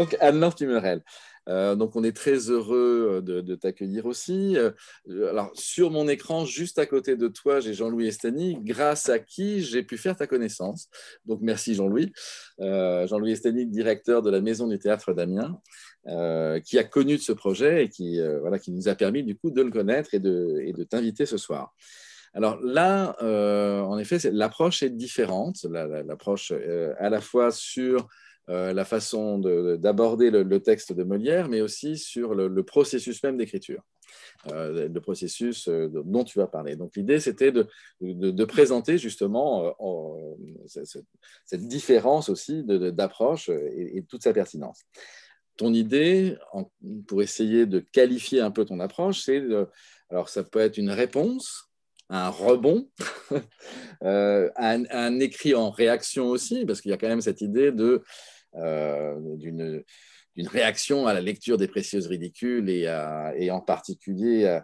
Donc, Anne-Laure Tumerel. Donc, on est très heureux de t'accueillir aussi. Alors, sur mon écran, juste à côté de toi, j'ai Jean-Louis Estany, grâce à qui j'ai pu faire ta connaissance. Donc, merci Jean-Louis. Jean-Louis Estany, directeur de la Maison du Théâtre d'Amiens, qui a connu de ce projet et qui nous a permis du coup de le connaître et de t'inviter ce soir. Alors là, en effet, l'approche est différente, l'approche à la fois sur la façon d'aborder le texte de Molière, mais aussi sur le processus même d'écriture, le processus dont tu vas parler. Donc l'idée, c'était de présenter justement cette différence aussi d'approche et toute sa pertinence. Ton idée, pour essayer de qualifier un peu ton approche, alors ça peut être une réponse, un rebond, un écrit en réaction aussi, parce qu'il y a quand même cette idée d'une réaction à la lecture des Précieuses ridicules et en particulier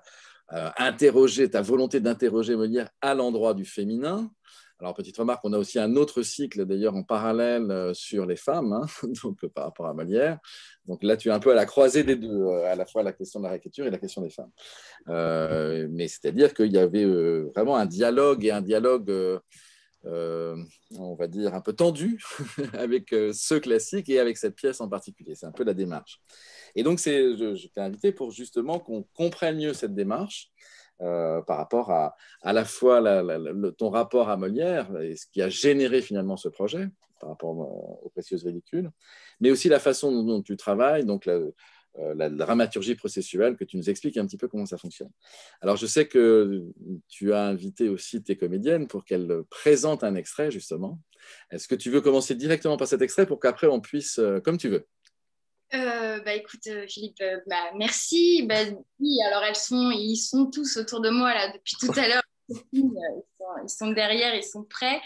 interroger ta volonté d'interroger Molière à l'endroit du féminin. Alors, petite remarque, on a aussi un autre cycle, d'ailleurs, en parallèle sur les femmes, hein, donc, par rapport à Molière. Donc là, tu es un peu à la croisée des deux, à la fois la question de la réécriture et la question des femmes. Mais c'est-à-dire qu'il y avait vraiment un dialogue on va dire, un peu tendu avec ce classique et avec cette pièce en particulier. C'est un peu la démarche. Et donc, je t'ai invité pour justement qu'on comprenne mieux cette démarche par rapport à la fois ton rapport à Molière et ce qui a généré finalement ce projet par rapport aux Précieuses ridicules, mais aussi la façon dont tu travailles, donc la dramaturgie processuelle, que tu nous expliques un petit peu comment ça fonctionne. Alors, je sais que tu as invité aussi tes comédiennes pour qu'elles présentent un extrait, justement. Est-ce que tu veux commencer directement par cet extrait pour qu'après on puisse, comme tu veux? Écoute, Philippe, merci. Oui, alors ils sont tous autour de moi là depuis tout à l'heure. Ils sont derrière, ils sont prêts.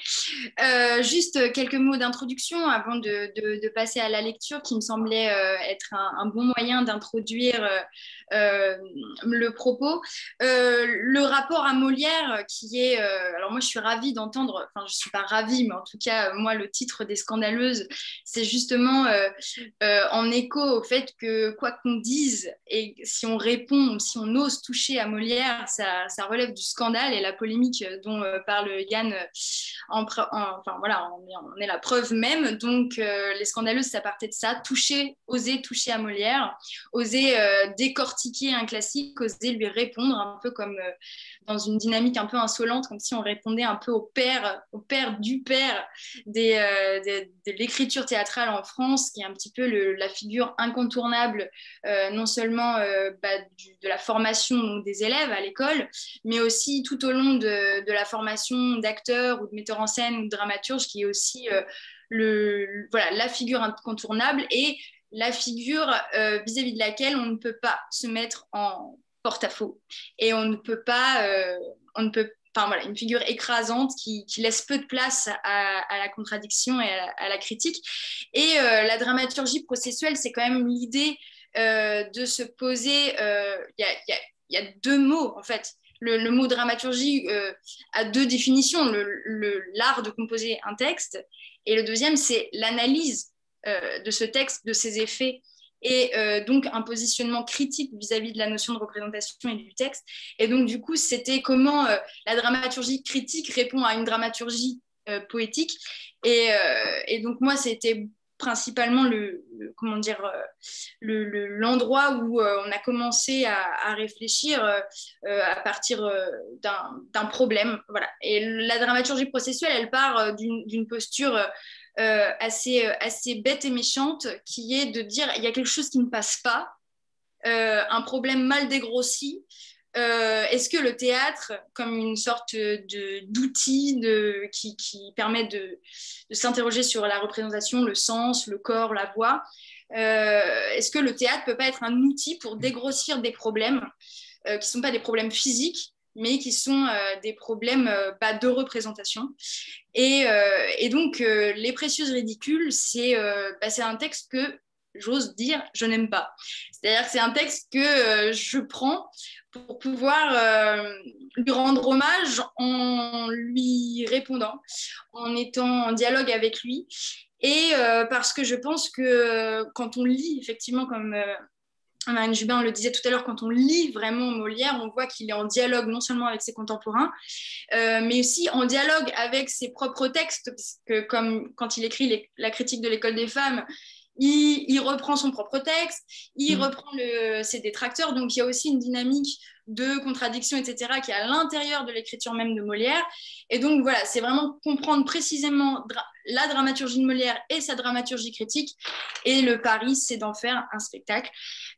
Juste quelques mots d'introduction avant de passer à la lecture qui me semblait être un bon moyen d'introduire le propos. Le rapport à Molière qui est... alors moi je suis ravie d'entendre, enfin je ne suis pas ravie, mais en tout cas moi le titre des Scandaleuses, c'est justement en écho au fait que quoi qu'on dise et si on répond, si on ose toucher à Molière, ça relève du scandale et la polémique dont parle Yann enfin voilà, on est la preuve même. Donc les Scandaleuses, ça partait de ça, oser toucher à Molière, oser décortiquer un classique, oser lui répondre un peu comme dans une dynamique un peu insolente, comme si on répondait un peu au père du père de l'écriture théâtrale en France, qui est un petit peu la figure incontournable, non seulement de la formation donc, des élèves à l'école, mais aussi tout au long de la formation d'acteurs ou de metteurs en scène ou de dramaturges, qui est aussi voilà, la figure incontournable et la figure vis-à-vis de laquelle on ne peut pas se mettre en porte-à-faux. Et on ne peut pas... enfin voilà, une figure écrasante qui laisse peu de place à la contradiction et à la critique. Et la dramaturgie processuelle, c'est quand même l'idée de se poser. Y a deux mots, en fait. Le mot dramaturgie a deux définitions. L'art de composer un texte, et le deuxième, c'est l'analyse de ce texte, de ses effets, et donc un positionnement critique vis-à-vis de la notion de représentation et du texte. Et donc, du coup, c'était comment la dramaturgie critique répond à une dramaturgie poétique. Et donc, moi, c'était principalement comment dire, l'endroit où on a commencé à réfléchir à partir d'un problème. Voilà. Et la dramaturgie processuelle, elle part d'une posture assez bête et méchante, qui est de dire il y a quelque chose qui ne passe pas, un problème mal dégrossi. Est-ce que le théâtre, comme une sorte d'outil qui permet de s'interroger sur la représentation, le sens, le corps, la voix, est-ce que le théâtre peut pas être un outil pour dégrossir des problèmes qui ne sont pas des problèmes physiques, mais qui sont des problèmes de représentation. Et donc, Les Précieuses ridicules, c'est un texte que j'ose dire je n'aime pas. C'est-à-dire que c'est un texte que je prends pour pouvoir lui rendre hommage en lui répondant, en étant en dialogue avec lui. Et parce que je pense que quand on lit, effectivement, comme Marine Jubin le disait tout à l'heure, quand on lit vraiment Molière, on voit qu'il est en dialogue non seulement avec ses contemporains, mais aussi en dialogue avec ses propres textes, parce que comme quand il écrit la critique de l'école des femmes, il reprend son propre texte, il reprend ses détracteurs, donc il y a aussi une dynamique de contradiction, etc., qui est à l'intérieur de l'écriture même de Molière. Et donc voilà, c'est vraiment comprendre précisément la dramaturgie de Molière et sa dramaturgie critique. Et le pari, c'est d'en faire un spectacle.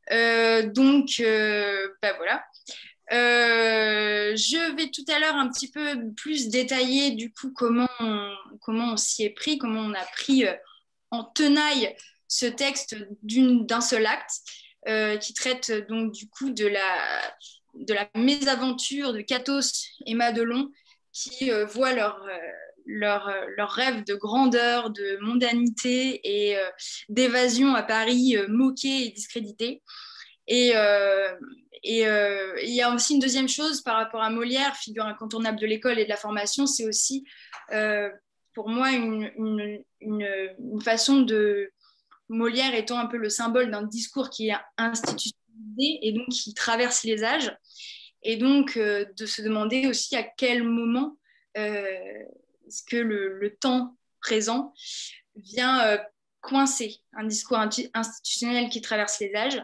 Voilà. Je vais tout à l'heure un petit peu plus détailler du coup comment on s'y est pris, comment on a pris en tenaille ce texte d'un seul acte qui traite donc du coup de la mésaventure de Cathos et Madelon qui voient leur rêve de grandeur, de mondanité et d'évasion à Paris moqué et discrédité. Et il y a aussi une deuxième chose par rapport à Molière, figure incontournable de l'école et de la formation, c'est aussi pour moi une façon de Molière étant un peu le symbole d'un discours qui est institutionnalisé et donc qui traverse les âges. Et donc de se demander aussi à quel moment est-ce que le temps présent vient coincer un discours institutionnel qui traverse les âges.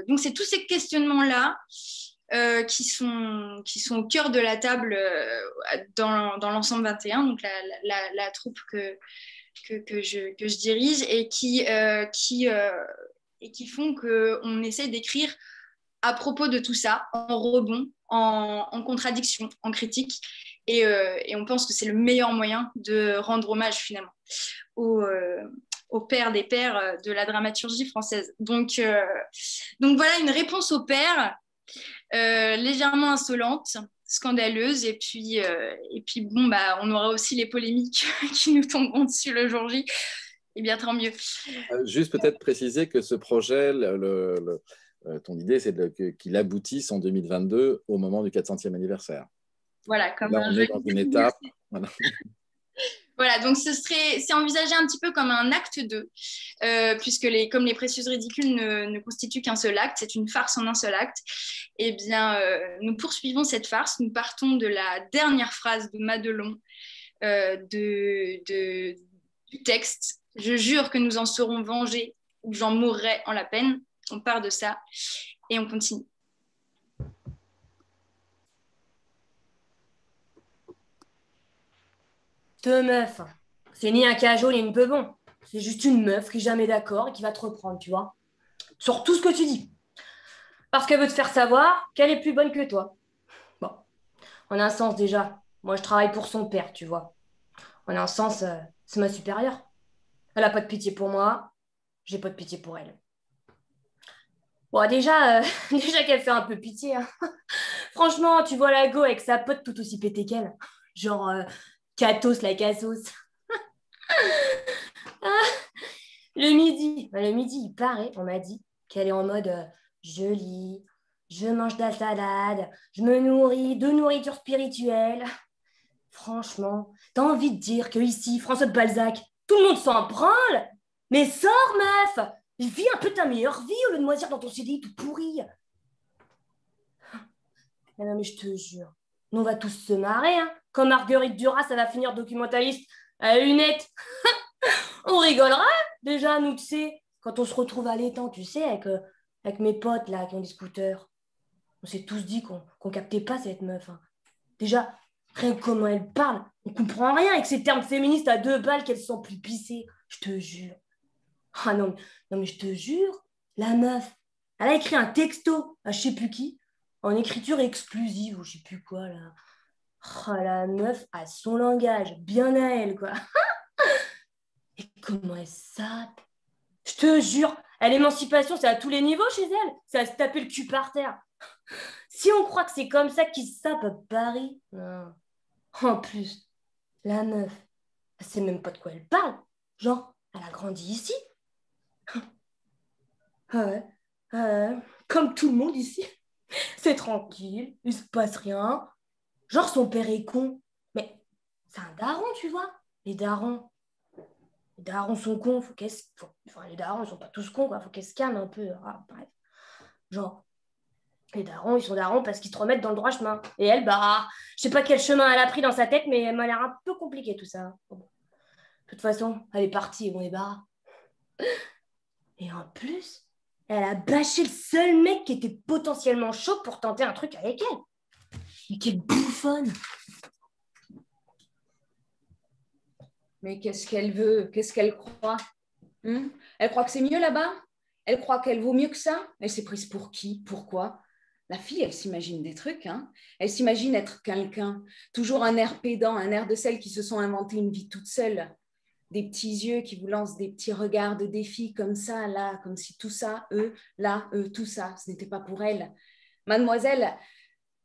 Donc c'est tous ces questionnements-là qui sont au cœur de la table dans l'ensemble 21, donc la troupe que je dirige et qui font qu'on essaie d'écrire à propos de tout ça, en rebond, en contradiction, en critique. Et on pense que c'est le meilleur moyen de rendre hommage finalement au père des pères de la dramaturgie française. Donc voilà une réponse au père légèrement insolente, scandaleuse, et puis bon, bah, on aura aussi les polémiques qui nous tomberont dessus le jour J, et bien tant mieux. Juste peut-être préciser que ce projet, ton idée, c'est qu'il aboutisse en 2022 au moment du 400e anniversaire. Voilà, comme là, on est dans une étape. Voilà. Voilà, donc c'est envisagé un petit peu comme un acte 2, puisque comme les précieuses ridicules ne constituent qu'un seul acte, c'est une farce en un seul acte. Eh bien, nous poursuivons cette farce, nous partons de la dernière phrase de Madelon du texte. Je jure que nous en serons vengés ou j'en mourrai en la peine. On part de ça et on continue. Cette meuf, c'est ni un cajot ni une peu bon. C'est juste une meuf qui est jamais d'accord et qui va te reprendre, tu vois. Sur tout ce que tu dis. Parce qu'elle veut te faire savoir qu'elle est plus bonne que toi. Bon, en un sens déjà, moi je travaille pour son père, tu vois. En un sens, c'est ma supérieure. Elle a pas de pitié pour moi, j'ai pas de pitié pour elle. Bon, déjà, déjà qu'elle fait un peu pitié. Hein. Franchement, tu vois la go avec sa pote tout aussi pété qu'elle. Genre, Catos la cassos. Ah, le midi, il paraît, on m'a dit qu'elle est en mode je lis, je mange de la salade, je me nourris de nourriture spirituelle. Franchement, t'as envie de dire que ici, François de Balzac, tout le monde s'en branle. Mais sors, meuf! Vis un peu ta meilleure vie au lieu de moisir dans ton CDI tout pourri. Non, mais je te jure, nous on va tous se marrer. Hein. Quand Marguerite Duras, ça va finir documentaliste à la lunette. On rigolera déjà, nous, tu sais, quand on se retrouve à l'étang, tu sais, avec mes potes là qui ont des scooters. On s'est tous dit qu'on captait pas cette meuf. Hein. Déjà, rien que comment elle parle, on comprend rien avec ces termes féministes à 2 balles qu'elle se sent plus pissée. Je te jure. Ah non, mais je te jure, la meuf, elle a écrit un texto à je sais plus qui, en écriture exclusive ou je sais plus quoi là. Oh, la meuf a son langage, bien à elle quoi. Et comment elle sape? Je te jure, à l'émancipation, c'est à tous les niveaux chez elle. C'est à se taper le cul par terre. Si on croit que c'est comme ça qu'ils se sapent à Paris, non. En plus, la meuf, elle sait même pas de quoi elle parle. Genre, elle a grandi ici. Ah ouais, comme tout le monde ici. C'est tranquille, il se passe rien. Genre, son père est con. Mais c'est un daron, tu vois. Les darons, les darons sont cons. Enfin, les darons, ils sont pas tous cons, quoi. Faut qu'elles se calment un peu. Ah, bref. Genre, les darons, ils sont darons parce qu'ils se remettent dans le droit chemin. Et elle, bah, je sais pas quel chemin elle a pris dans sa tête, mais elle m'a l'air un peu compliqué tout ça. Bon. De toute façon, elle est partie et on est barre. Et en plus, elle a bâché le seul mec qui était potentiellement chaud pour tenter un truc avec elle. Mais quelle bouffonne! Mais qu'est-ce qu'elle veut? Qu'est-ce qu'elle croit? Elle croit que c'est mieux là-bas? Elle croit qu'elle vaut mieux que ça? Elle s'est prise pour qui? Pourquoi? La fille, elle s'imagine des trucs. Elle s'imagine être quelqu'un. Toujours un air pédant, un air de celles qui se sont inventées une vie toute seule. Des petits yeux qui vous lancent des petits regards de défi comme ça, là, comme si tout ça, eux, là, eux, tout ça, ce n'était pas pour elle. Mademoiselle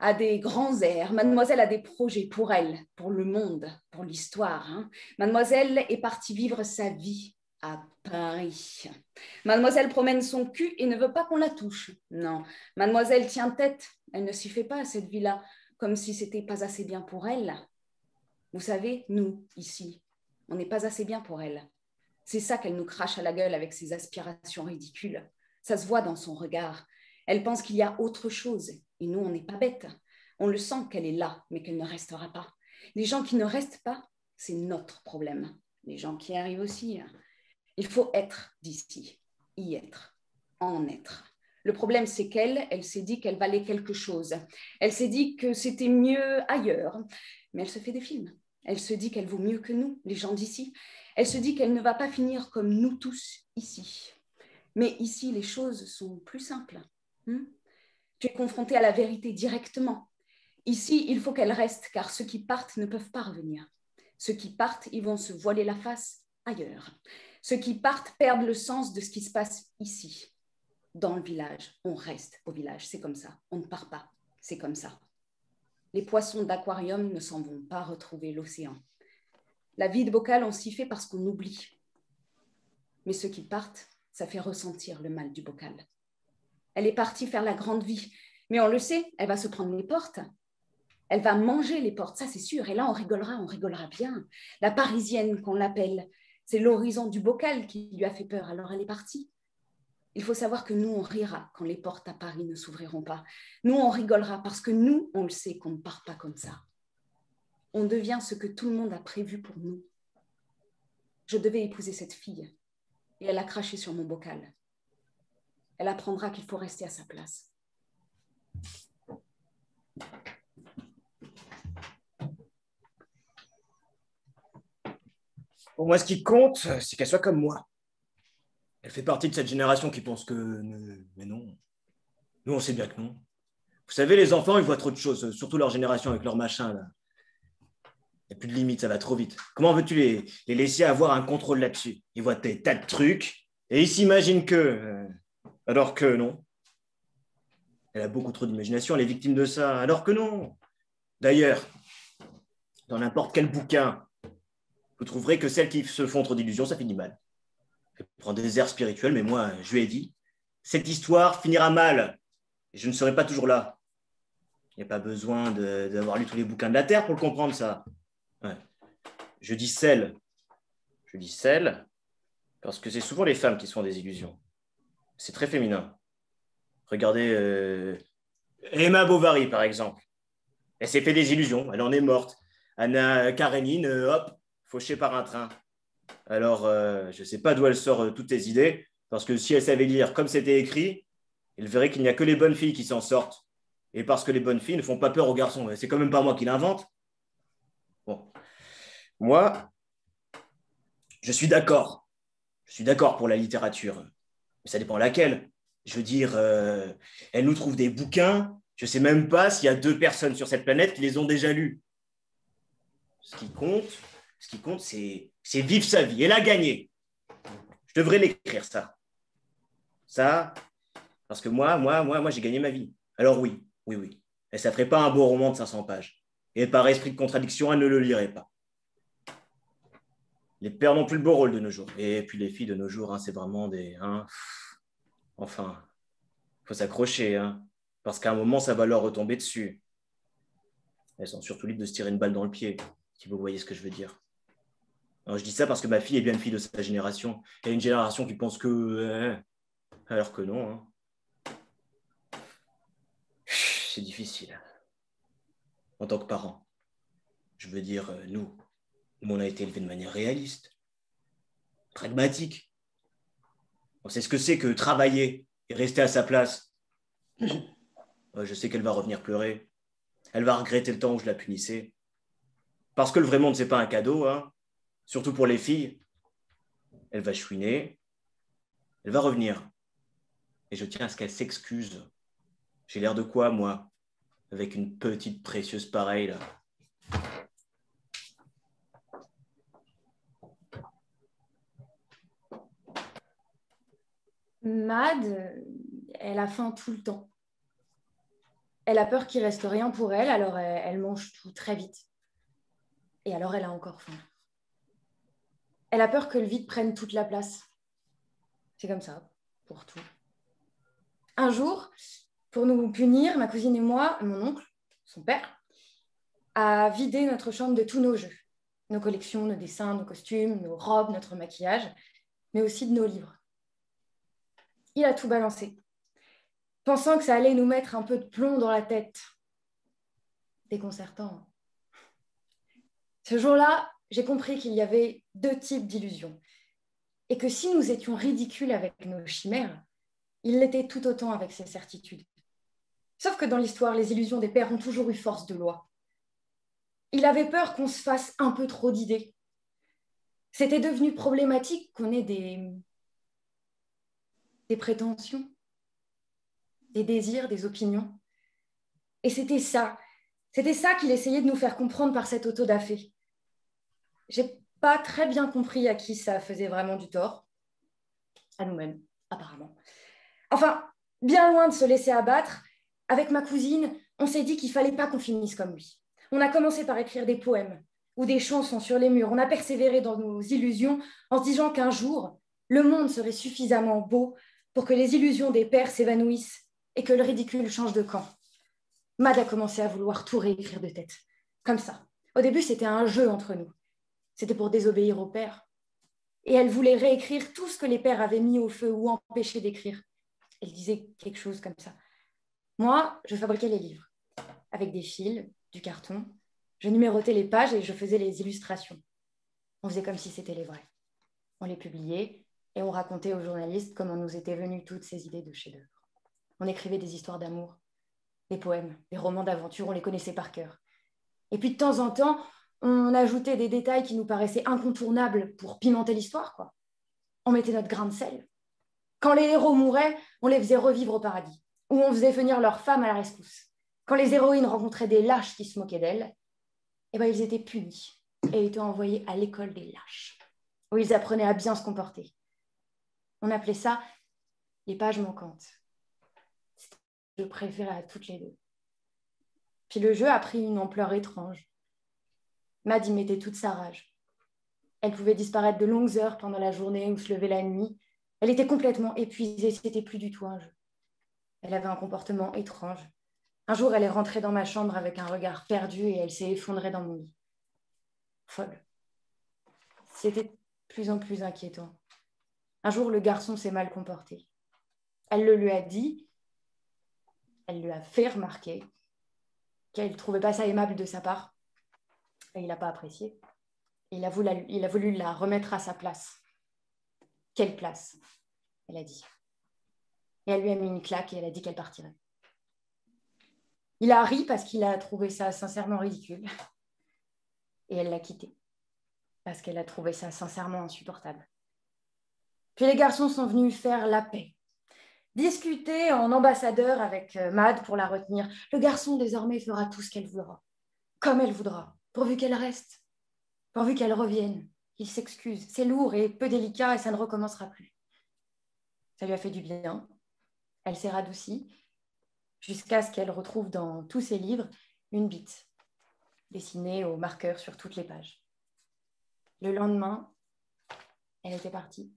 a des grands airs, mademoiselle a des projets pour elle, pour le monde, pour l'histoire. Mademoiselle est partie vivre sa vie à Paris. Mademoiselle promène son cul et ne veut pas qu'on la touche. Non, mademoiselle tient tête, elle ne s'y fait pas à cette vie-là, comme si c'était pas assez bien pour elle. Vous savez, nous, ici, on n'est pas assez bien pour elle. C'est ça qu'elle nous crache à la gueule avec ses aspirations ridicules. Ça se voit dans son regard. Elle pense qu'il y a autre chose. Et nous, on n'est pas bêtes. On le sent qu'elle est là, mais qu'elle ne restera pas. Les gens qui ne restent pas, c'est notre problème. Les gens qui arrivent aussi. Il faut être d'ici, y être, en être. Le problème, c'est qu'elle, elle s'est dit qu'elle valait quelque chose. Elle s'est dit que c'était mieux ailleurs. Mais elle se fait des films. Elle se dit qu'elle vaut mieux que nous, les gens d'ici. Elle se dit qu'elle ne va pas finir comme nous tous ici. Mais ici, les choses sont plus simples. Tu es confrontée à la vérité directement. Ici, il faut qu'elle reste, car ceux qui partent ne peuvent pas revenir. Ceux qui partent, ils vont se voiler la face ailleurs. Ceux qui partent perdent le sens de ce qui se passe ici. Dans le village, on reste au village, c'est comme ça. On ne part pas, c'est comme ça. Les poissons d'aquarium ne s'en vont pas retrouver l'océan. La vie de bocal, on s'y fait parce qu'on oublie. Mais ceux qui partent, ça fait ressentir le mal du bocal. Elle est partie faire la grande vie, mais on le sait, elle va se prendre les portes. Elle va manger les portes, ça c'est sûr. Et là, on rigolera bien. La Parisienne qu'on l'appelle, c'est l'horizon du bocal qui lui a fait peur, alors elle est partie. Il faut savoir que nous, on rira quand les portes à Paris ne s'ouvriront pas. Nous, on rigolera parce que nous, on le sait qu'on ne part pas comme ça. On devient ce que tout le monde a prévu pour nous. Je devais épouser cette fille et elle a craché sur mon bocal. Elle apprendra qu'il faut rester à sa place. Pour moi, ce qui compte, c'est qu'elle soit comme moi. Elle fait partie de cette génération qui pense que... Mais non. Nous, on sait bien que non. Vous savez, les enfants, ils voient trop de choses, surtout leur génération avec leur machin, là. Il n'y a plus de limite, ça va trop vite. Comment veux-tu les laisser avoir un contrôle là-dessus? Ils voient des tas de trucs et ils s'imaginent que... alors que non. Elle a beaucoup trop d'imagination, elle est victime de ça, alors que non. D'ailleurs, dans n'importe quel bouquin, vous trouverez que celles qui se font trop d'illusions, ça finit mal. Elle prend des airs spirituels, mais moi, je lui ai dit, cette histoire finira mal, et je ne serai pas toujours là. Il n'y a pas besoin d'avoir lu tous les bouquins de la Terre pour le comprendre, ça. Ouais. Je dis celles parce que c'est souvent les femmes qui se font des illusions. C'est très féminin. Regardez Emma Bovary, par exemple. Elle s'est fait des illusions, elle en est morte. Anna Karénine, hop, fauchée par un train. Alors, je ne sais pas d'où elle sort toutes tes idées, parce que si elle savait lire comme c'était écrit, elle verrait qu'il n'y a que les bonnes filles qui s'en sortent. Et parce que les bonnes filles ne font pas peur aux garçons. C'est quand même pas moi qui l'invente. Bon. Moi, je suis d'accord. Je suis d'accord pour la littérature. Mais ça dépend laquelle. Je veux dire, elle nous trouve des bouquins. Je ne sais même pas s'il y a 2 personnes sur cette planète qui les ont déjà lus. Ce qui compte, c'est vivre sa vie. Elle a gagné. Je devrais l'écrire, ça. Ça, parce que moi, j'ai gagné ma vie. Alors oui. Et ça ne ferait pas un beau roman de 500 pages. Et par esprit de contradiction, elle ne le lirait pas. Les pères n'ont plus le beau rôle de nos jours. Et puis les filles de nos jours, c'est vraiment des... enfin, il faut s'accrocher. parce qu'à un moment, ça va leur retomber dessus. Elles sont surtout libres de se tirer une balle dans le pied, si vous voyez ce que je veux dire. Alors, je dis ça parce que ma fille est bien une fille de sa génération. Il y a une génération qui pense que... alors que non. Hein. C'est difficile. En tant que parent. Je veux dire, nous, on a été élevés de manière réaliste, pragmatique. On sait ce que c'est que travailler et rester à sa place. Je sais qu'elle va revenir pleurer. Elle va regretter le temps où je la punissais. Parce que le vrai monde, c'est pas un cadeau, hein. Surtout pour les filles. Elle va chouiner. Elle va revenir. Et je tiens à ce qu'elle s'excuse. J'ai l'air de quoi, moi, avec une petite précieuse pareille, là? Mad, elle a faim tout le temps. Elle a peur qu'il reste rien pour elle, alors elle mange tout très vite. Et alors elle a encore faim. Elle a peur que le vide prenne toute la place. C'est comme ça, pour tout. Un jour, pour nous punir, ma cousine et moi, mon oncle, son père, a vidé notre chambre de tous nos jeux. Nos collections, nos dessins, nos costumes, nos robes, notre maquillage, mais aussi de nos livres. Il a tout balancé, pensant que ça allait nous mettre un peu de plomb dans la tête. Déconcertant. Ce jour-là, j'ai compris qu'il y avait deux types d'illusions et que si nous étions ridicules avec nos chimères, il l'était tout autant avec ses certitudes. Sauf que dans l'histoire, les illusions des pères ont toujours eu force de loi. Il avait peur qu'on se fasse un peu trop d'idées. C'était devenu problématique qu'on ait des prétentions, des désirs, des opinions. Et c'était ça qu'il essayait de nous faire comprendre par cette autodafé. J'ai pas très bien compris à qui ça faisait vraiment du tort. À nous-mêmes, apparemment. Enfin, bien loin de se laisser abattre, avec ma cousine, on s'est dit qu'il fallait pas qu'on finisse comme lui. On a commencé par écrire des poèmes ou des chansons sur les murs. On a persévéré dans nos illusions en se disant qu'un jour, le monde serait suffisamment beau pour que les illusions des pères s'évanouissent et que le ridicule change de camp. Mad a commencé à vouloir tout réécrire de tête, comme ça. Au début, c'était un jeu entre nous. C'était pour désobéir aux pères. Et elle voulait réécrire tout ce que les pères avaient mis au feu ou empêché d'écrire. Elle disait quelque chose comme ça. Moi, je fabriquais les livres, avec des fils, du carton. Je numérotais les pages et je faisais les illustrations. On faisait comme si c'était les vrais. On les publiait et on racontait aux journalistes comment nous étaient venues toutes ces idées de chefs-d'œuvre. On écrivait des histoires d'amour, des poèmes, des romans d'aventure, on les connaissait par cœur. Et puis de temps en temps, on ajoutait des détails qui nous paraissaient incontournables pour pimenter l'histoire, quoi. On mettait notre grain de sel. Quand les héros mouraient, on les faisait revivre au paradis, ou on faisait venir leurs femmes à la rescousse. Quand les héroïnes rencontraient des lâches qui se moquaient d'elles, eh ben, ils étaient punis et étaient envoyés à l'école des lâches, où ils apprenaient à bien se comporter. On appelait ça les pages manquantes. C'était le jeu préféré à toutes les deux. Puis le jeu a pris une ampleur étrange. Mad y mettait toute sa rage. Elle pouvait disparaître de longues heures pendant la journée ou se lever la nuit. Elle était complètement épuisée, c'était plus du tout un jeu. Elle avait un comportement étrange. Un jour, elle est rentrée dans ma chambre avec un regard perdu et elle s'est effondrée dans mon lit. Folle. C'était de plus en plus inquiétant. Un jour, le garçon s'est mal comporté. Elle le lui a dit, elle lui a fait remarquer qu'elle ne trouvait pas ça aimable de sa part. Et il n'a pas apprécié. Il a voulu la remettre à sa place. Quelle place? Elle a dit. Et elle lui a mis une claque et elle a dit qu'elle partirait. Il a ri parce qu'il a trouvé ça sincèrement ridicule. Et elle l'a quitté parce qu'elle a trouvé ça sincèrement insupportable. Puis les garçons sont venus faire la paix. Discuter en ambassadeur avec Mad pour la retenir. Le garçon, désormais, fera tout ce qu'elle voudra. Comme elle voudra, pourvu qu'elle reste. Pourvu qu'elle revienne. Il s'excuse. C'est lourd et peu délicat et ça ne recommencera plus. Ça lui a fait du bien. Elle s'est radoucie jusqu'à ce qu'elle retrouve dans tous ses livres une bite dessinée au marqueur sur toutes les pages. Le lendemain, elle était partie.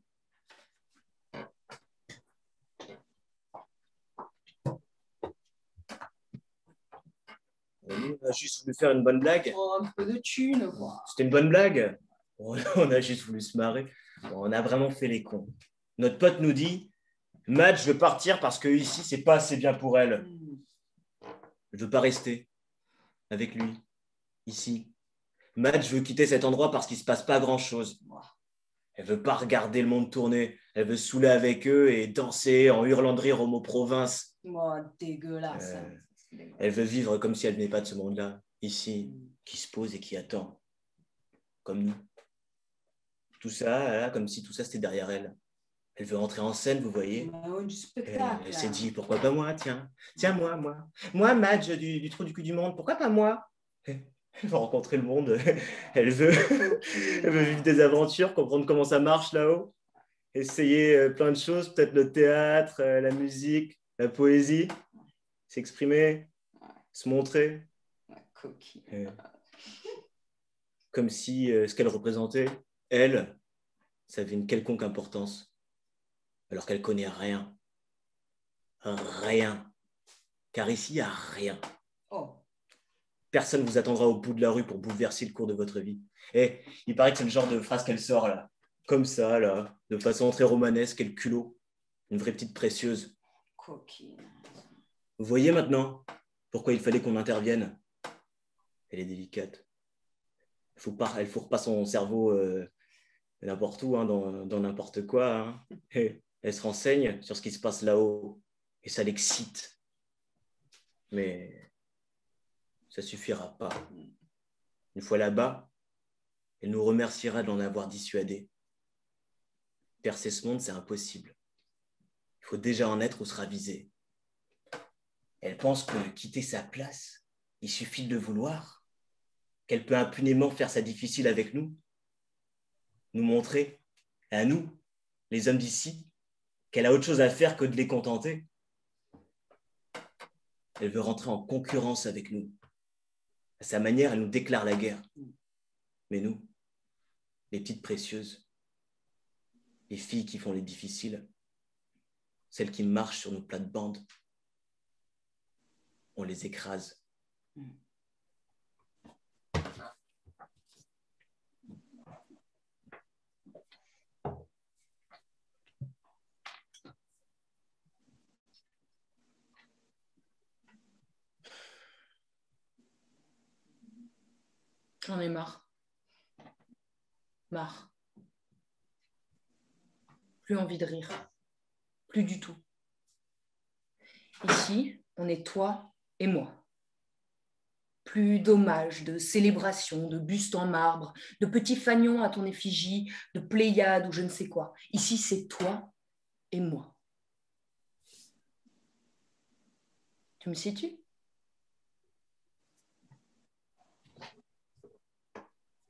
Nous, on a juste voulu faire une bonne blague. Oh, un peu de thunes, quoi. C'était une bonne blague. On a juste voulu se marrer. On a vraiment fait les cons. Notre pote nous dit, Matt, je veux partir parce que ici, c'est pas assez bien pour elle. Je veux pas rester avec lui, ici. Matt, je veux quitter cet endroit parce qu'il se passe pas grand-chose. Elle veut pas regarder le monde tourner. Elle veut se saouler avec eux et danser en hurlant de rire au mot province. Oh, dégueulasse. Elle veut vivre comme si elle n'est pas de ce monde-là, ici, qui se pose et qui attend, comme nous. Tout ça, là, comme si tout ça, c'était derrière elle. Elle veut entrer en scène, vous voyez. Du spectacle. Elle s'est dit, pourquoi pas moi, tiens. Tiens, moi. Moi, Madge du trou du cul du monde, pourquoi pas moi? Elle va rencontrer le monde. Elle veut vivre des aventures, comprendre comment ça marche là-haut. Essayer plein de choses, peut-être le théâtre, la musique, la poésie. S'exprimer, se montrer. Comme si ce qu'elle représentait, elle, ça avait une quelconque importance. Alors qu'elle connaît rien. Rien. Car ici, il n'y a rien. Personne ne vous attendra au bout de la rue pour bouleverser le cours de votre vie. Et il paraît que c'est le genre de phrase qu'elle sort là. Comme ça, là, de façon très romanesque, quel culot. Une vraie petite précieuse. Coquine. Vous voyez maintenant pourquoi il fallait qu'on intervienne. Elle est délicate. Elle fourre pas son cerveau n'importe où, hein, dans n'importe quoi. Hein. Et elle se renseigne sur ce qui se passe là-haut. Et ça l'excite. Mais ça suffira pas. Une fois là-bas, elle nous remerciera de l'en avoir dissuadé. Percer ce monde, c'est impossible. Il faut déjà en être ou se raviser. Elle pense que quitter sa place, il suffit de le vouloir, qu'elle peut impunément faire ça difficile avec nous, nous montrer, à nous, les hommes d'ici, qu'elle a autre chose à faire que de les contenter. Elle veut rentrer en concurrence avec nous. À sa manière, elle nous déclare la guerre. Mais nous, les petites précieuses, les filles qui font les difficiles, celles qui marchent sur nos plates-bandes, on les écrase. J'en ai marre. Marre. Plus envie de rire. Plus du tout. Ici, on est toi et moi. Plus d'hommages, de célébrations, de bustes en marbre, de petits fanions à ton effigie, de pléiades ou je ne sais quoi. Ici, c'est toi et moi. Tu me situes?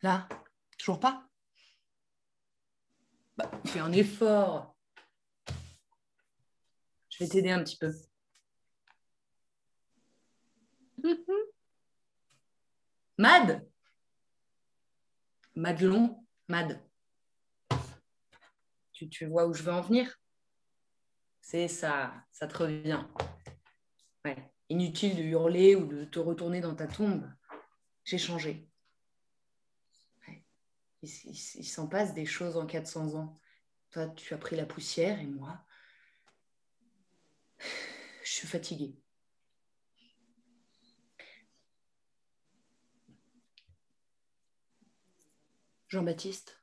Là, toujours pas? Bah, fais un effort. Je vais t'aider un petit peu. Mad? Madelon? Mad. Tu vois où je veux en venir? C'est ça, ça te revient. Ouais. Inutile de hurler ou de te retourner dans ta tombe. J'ai changé. Ouais. Il s'en passe des choses en 400 ans. Toi, tu as pris la poussière et moi, je suis fatiguée. Jean-Baptiste,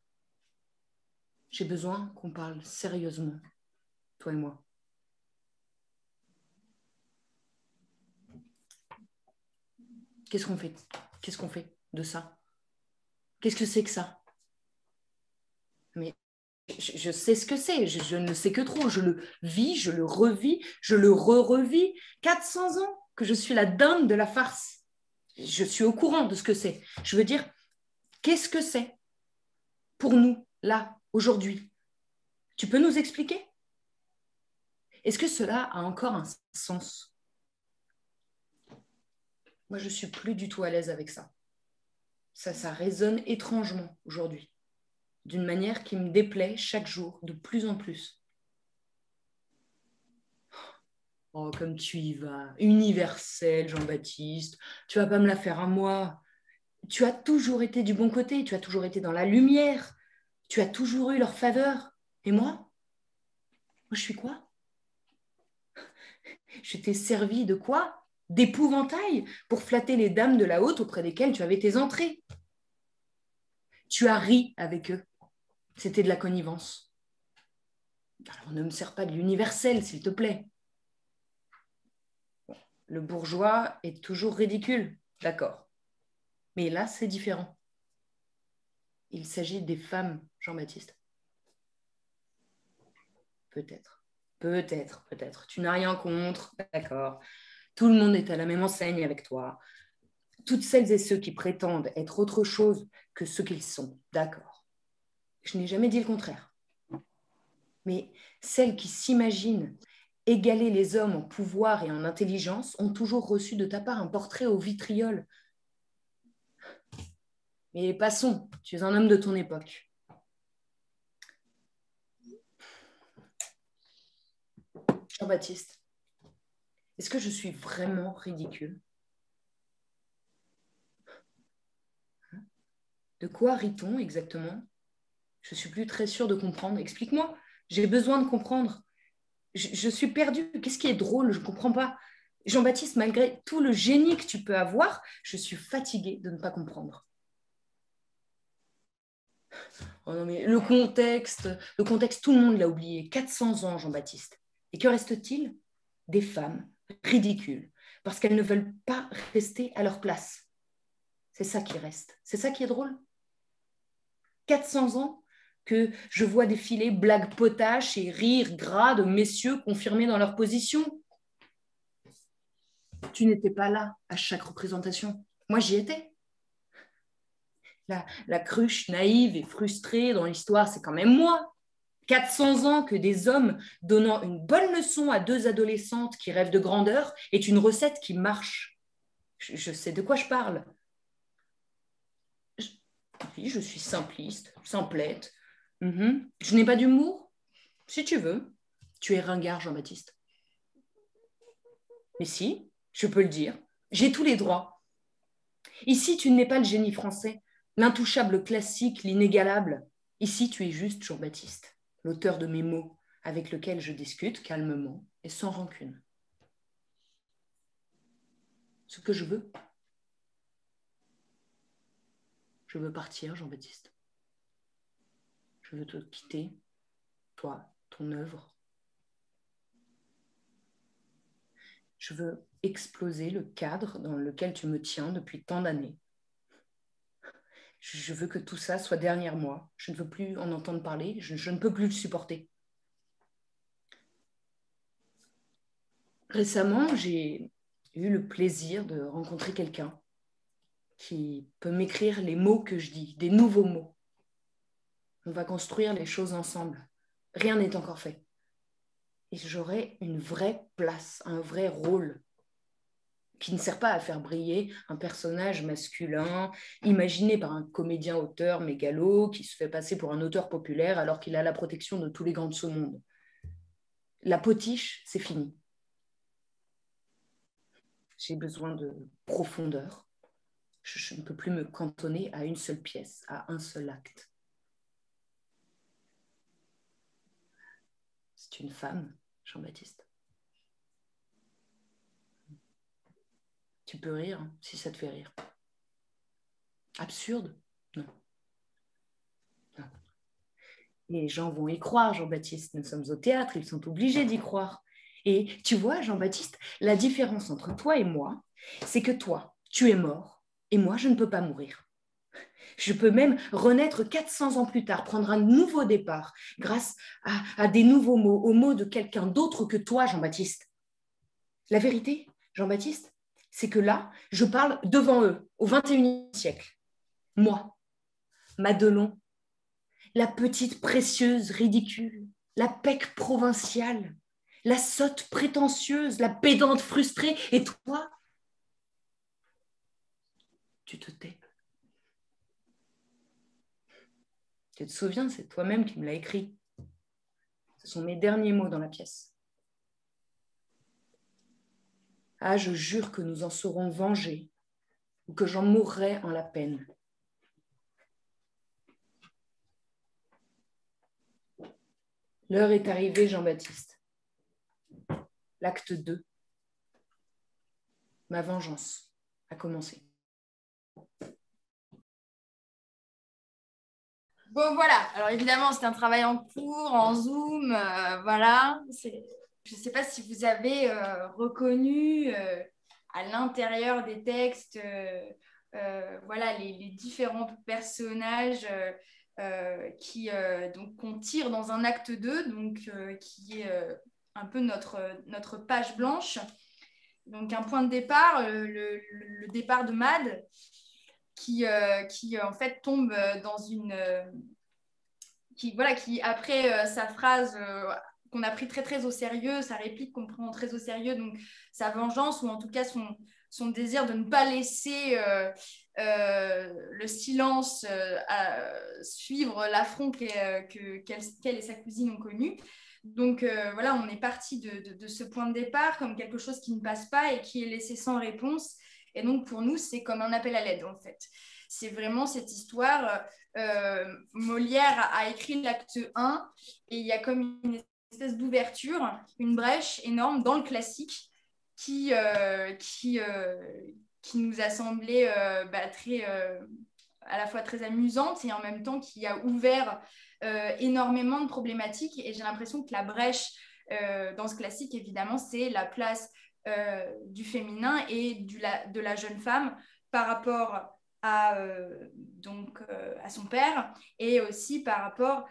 j'ai besoin qu'on parle sérieusement, toi et moi. Qu'est-ce qu'on fait? Qu'est-ce qu'on fait de ça? Qu'est-ce que c'est que ça? Mais je sais ce que c'est, je ne sais que trop. Je le vis, je le revis, je le revis. 400 ans que je suis la dinde de la farce. Je suis au courant de ce que c'est. Je veux dire, qu'est-ce que c'est pour nous, là, aujourd'hui? Tu peux nous expliquer? Est-ce que cela a encore un sens? Moi, je ne suis plus du tout à l'aise avec ça. Ça résonne étrangement aujourd'hui, d'une manière qui me déplaît chaque jour de plus en plus. Oh, comme tu y vas, universel, Jean-Baptiste. Tu vas pas me la faire à moi. Tu as toujours été du bon côté, tu as toujours été dans la lumière, tu as toujours eu leur faveur. Et moi, je suis quoi? Je t'ai servi de quoi? D'épouvantail pour flatter les dames de la haute auprès desquelles tu avais tes entrées. Tu as ri avec eux. C'était de la connivence. Alors ne me sers pas de l'universel, s'il te plaît. Le bourgeois est toujours ridicule, d'accord. Mais là, c'est différent. Il s'agit des femmes, Jean-Baptiste. Peut-être, peut-être. Tu n'as rien contre, d'accord. Tout le monde est à la même enseigne avec toi. Toutes celles et ceux qui prétendent être autre chose que ce qu'ils sont, d'accord. Je n'ai jamais dit le contraire. Mais celles qui s'imaginent égaler les hommes en pouvoir et en intelligence ont toujours reçu de ta part un portrait au vitriol. Mais passons, tu es un homme de ton époque. Jean-Baptiste, est-ce que je suis vraiment ridicule? De quoi rit-on exactement? Je suis plus très sûre de comprendre. Explique-moi, j'ai besoin de comprendre. Je suis perdue. Qu'est-ce qui est drôle? Je ne comprends pas. Jean-Baptiste, malgré tout le génie que tu peux avoir, je suis fatiguée de ne pas comprendre. Oh non, mais le contexte, tout le monde l'a oublié. 400 ans, Jean-Baptiste. Et que reste-t-il? Des femmes ridicules, parce qu'elles ne veulent pas rester à leur place. C'est ça qui reste. C'est ça qui est drôle. 400 ans que je vois défiler blagues potaches et rires gras de messieurs confirmés dans leur position. Tu n'étais pas là à chaque représentation. Moi, j'y étais. La cruche naïve et frustrée dans l'histoire, c'est quand même moi. 400 ans que des hommes donnant une bonne leçon à deux adolescentes qui rêvent de grandeur est une recette qui marche. Je sais de quoi je parle. Oui, je suis simpliste, simplette. Je n'ai pas d'humour. Si tu veux, tu es ringard, Jean-Baptiste. Mais si, je peux le dire, j'ai tous les droits. Ici, tu n'es pas le génie français, l'intouchable classique, l'inégalable. Ici, tu es juste Jean-Baptiste, l'auteur de mes mots, avec lequel je discute calmement et sans rancune. Ce que je veux partir, Jean-Baptiste. Je veux te quitter, toi, ton œuvre. Je veux exploser le cadre dans lequel tu me tiens depuis tant d'années. Je veux que tout ça soit derrière moi. Je ne veux plus en entendre parler. Je ne peux plus le supporter. Récemment, j'ai eu le plaisir de rencontrer quelqu'un qui peut m'écrire les mots que je dis, des nouveaux mots. On va construire les choses ensemble. Rien n'est encore fait. Et j'aurai une vraie place, un vrai rôle qui ne sert pas à faire briller un personnage masculin imaginé par un comédien-auteur mégalo qui se fait passer pour un auteur populaire alors qu'il a la protection de tous les grands de ce monde. La potiche, c'est fini. J'ai besoin de profondeur. Je ne peux plus me cantonner à une seule pièce, à un seul acte. C'est une femme, Jean-Baptiste. Tu peux rire hein, si ça te fait rire. Absurde? Non. Non. Les gens vont y croire, Jean-Baptiste. Nous sommes au théâtre, ils sont obligés d'y croire. Et tu vois, Jean-Baptiste, la différence entre toi et moi, c'est que toi, tu es mort, et moi, je ne peux pas mourir. Je peux même renaître 400 ans plus tard, prendre un nouveau départ, grâce à des nouveaux mots, aux mots de quelqu'un d'autre que toi, Jean-Baptiste. La vérité, Jean-Baptiste, c'est que là, je parle devant eux, au XXIe siècle. Moi, Madelon, la petite précieuse ridicule, la pecque provinciale, la sotte prétentieuse, la pédante frustrée, et toi, tu te tais. Tu te souviens, c'est toi-même qui me l'as écrit. Ce sont mes derniers mots dans la pièce. Ah, je jure que nous en serons vengés ou que j'en mourrai en la peine. L'heure est arrivée, Jean-Baptiste. L'acte 2. Ma vengeance a commencé. Bon, voilà. Alors, évidemment, c'est un travail en cours, en Zoom. Voilà. Je ne sais pas si vous avez reconnu à l'intérieur des textes voilà, les différents personnages donc, qu'on tire dans un acte 2, donc, qui est un peu notre page blanche. Donc, un point de départ, le départ de Mad, qui en fait tombe dans une... qui après sa phrase qu'on a pris très très au sérieux, sa réplique qu'on prend très au sérieux, donc sa vengeance, ou en tout cas son désir de ne pas laisser le silence suivre l'affront qu'elle et sa cousine ont connu. Donc voilà, on est parti de ce point de départ comme quelque chose qui ne passe pas et qui est laissé sans réponse. Et donc pour nous, c'est comme un appel à l'aide en fait. C'est vraiment cette histoire. Molière a écrit l'acte 1 et il y a comme une espèce d'ouverture, une brèche énorme dans le classique qui nous a semblé à la fois très amusante et en même temps qui a ouvert énormément de problématiques. Et j'ai l'impression que la brèche dans ce classique, évidemment, c'est la place du féminin et de la jeune femme par rapport à son père et aussi par rapport